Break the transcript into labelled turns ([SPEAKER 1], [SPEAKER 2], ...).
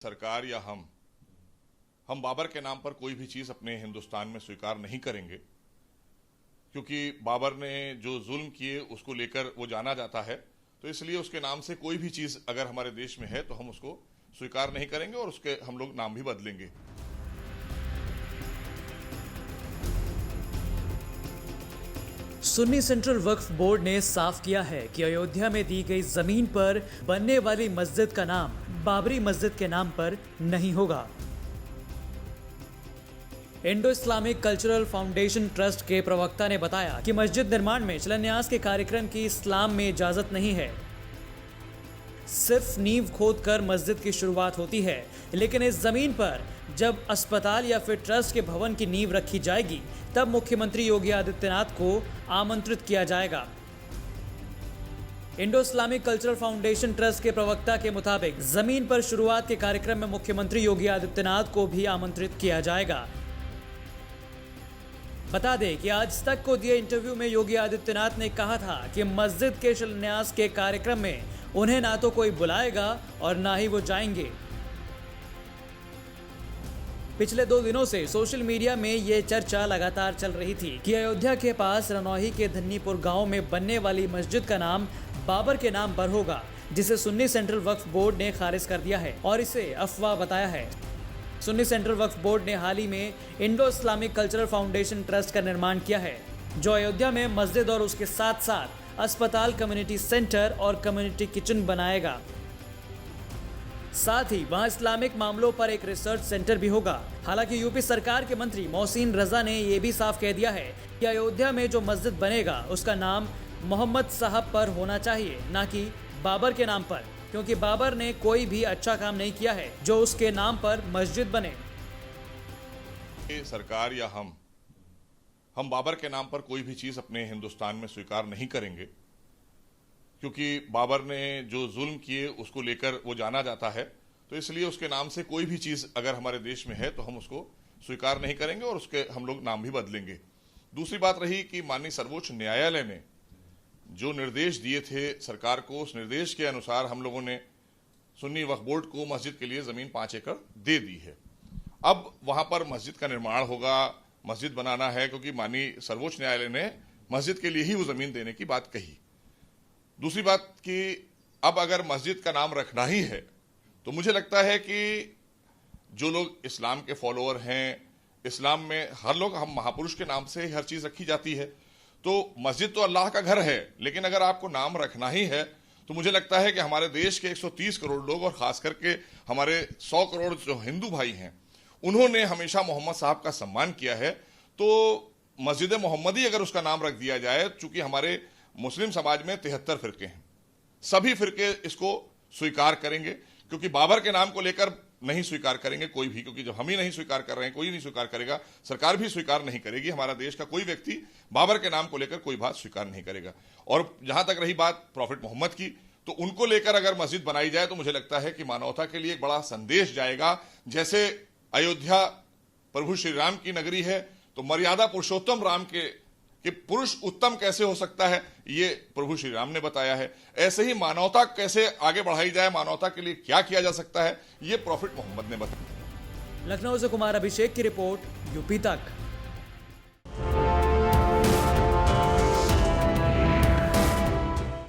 [SPEAKER 1] सरकार या हम बाबर के नाम पर कोई भी चीज अपने हिंदुस्तान में स्वीकार नहीं करेंगे, क्योंकि बाबर ने जो जुल्म किए उसको लेकर वो जाना जाता है। तो इसलिए उसके नाम से कोई भी चीज अगर हमारे देश में है तो हम उसको स्वीकार नहीं करेंगे और उसके हम लोग नाम भी बदलेंगे।
[SPEAKER 2] सुन्नी सेंट्रल वक्फ बोर्ड ने साफ किया है कि अयोध्या में दी गई जमीन पर बनने वाली मस्जिद का नाम बाबरी मस्जिद के नाम पर नहीं होगा। Indo Islamic cultural foundation trust के प्रवक्ता ने बताया कि मस्जिद निर्माण में शिलान्यास के कार्यक्रम की इस्लाम में इजाजत नहीं है। सिर्फ नींव खोदकर मस्जिद की शुरुआत होती है, लेकिन इस जमीन पर जब अस्पताल या फिर ट्रस्ट के भवन की नींव रखी जाएगी तब मुख्यमंत्री योगी आदित्यनाथ को आमंत्रित किया जाएगा। Indo Islamic cultural foundation trust के प्रवक्ता के मुताबिक जमीन पर शुरुआत के कार्यक्रम में मुख्यमंत्री योगी आदित्यनाथ को भी आमंत्रित किया जाएगा। बता दें कि आज तक को दिए इंटरव्यू में योगी आदित्यनाथ ने कहा था कि मस्जिद के शिलान्यास के कार्यक्रम में उन्हें ना तो कोई बुलाएगा और ना ही वो जाएंगे। पिछले 2 दिनों से सोशल मीडिया में ये चर्चा लगातार चल रही थी कि अयोध्या के पास रनौही के धन्नीपुर गांव में बनने वाली मस्जिद का नाम बाबर के नाम पर होगा, जिसे सुन्नी सेंट्रल वक्फ बोर्ड ने खारिज कर दिया है और इसे अफवाह बताया है। सुन्नी सेंट्रल वक्फ बोर्ड ने हाल ही में Indo Islamic cultural foundation trust का निर्माण किया है, जो अयोध्या में मस्जिद और उसके साथ साथ अस्पताल, कम्युनिटी सेंटर और कम्युनिटी किचन बनाएगा। साथ ही वहां इस्लामिक मामलों पर एक रिसर्च सेंटर भी होगा। हालांकि यूपी सरकार के मंत्री मोहसिन रजा ने यह भी साफ कह दिया है कि अयोध्या में जो मस्जिद बनेगा उसका नाम मोहम्मद साहब पर होना चाहिए, ना कि बाबर के नाम पर, क्योंकि बाबर ने कोई भी अच्छा काम नहीं किया है जो उसके नाम पर मस्जिद बने।
[SPEAKER 1] सरकार या हम बाबर के नाम पर कोई भी चीज अपने हिंदुस्तान में स्वीकार नहीं करेंगे, क्योंकि बाबर ने जो जुल्म किए उसको लेकर वो जाना जाता है। तो इसलिए उसके नाम से कोई भी चीज अगर हमारे देश में है तो हम उसको स्वीकार नहीं करेंगे और उसके हम लोग नाम भी बदलेंगे। दूसरी बात रही कि माननीय सर्वोच्च न्यायालय ने जो निर्देश दिए थे सरकार को, उस निर्देश के अनुसार हम लोगों ने सुन्नी वक्फ बोर्ड को मस्जिद के लिए जमीन 5 एकड़ दे दी है। अब वहां पर मस्जिद का निर्माण होगा, मस्जिद बनाना है, क्योंकि माननीय सर्वोच्च न्यायालय ने मस्जिद के लिए ही वो जमीन देने की बात कही। दूसरी बात कि अब अगर मस्जिद का नाम रखना ही है तो मुझे लगता है कि जो लोग इस्लाम के फॉलोअर हैं, इस्लाम में हर लोग हम महापुरुष के नाम से हर चीज रखी जाती है, तो मस्जिद तो अल्लाह का घर है, लेकिन अगर आपको नाम रखना ही है तो मुझे लगता है कि हमारे देश के 130 करोड़ लोग और खास करके हमारे 100 करोड़ जो हिंदू भाई हैं, उन्होंने हमेशा मोहम्मद साहब का सम्मान किया है। तो मस्जिद मोहम्मदी अगर उसका नाम रख दिया जाए, चूंकि हमारे मुस्लिम समाज में 73 फिरके हैं, सभी फिरके इसको स्वीकार करेंगे, क्योंकि बाबर के नाम को लेकर नहीं स्वीकार करेंगे कोई भी, क्योंकि जब हम ही नहीं स्वीकार कर रहे हैं, कोई नहीं स्वीकार करेगा, सरकार भी स्वीकार नहीं करेगी, हमारा देश का कोई व्यक्ति बाबर के नाम को लेकर कोई बात स्वीकार नहीं करेगा। और जहां तक रही बात प्रॉफिट मोहम्मद की, तो उनको लेकर अगर मस्जिद बनाई जाए तो मुझे लगता है कि मानवता के लिए एक बड़ा संदेश जाएगा। जैसे अयोध्या प्रभु श्री राम की नगरी है, तो मर्यादा पुरुषोत्तम राम के पुरुष उत्तम कैसे हो सकता है, ये प्रभु श्री राम ने बताया है। ऐसे ही मानवता कैसे आगे बढ़ाई जाए, मानवता के लिए क्या किया जा सकता है, ये प्रॉफिट मोहम्मद ने बताया।
[SPEAKER 2] लखनऊ से कुमार अभिषेक की रिपोर्ट, यूपी तक।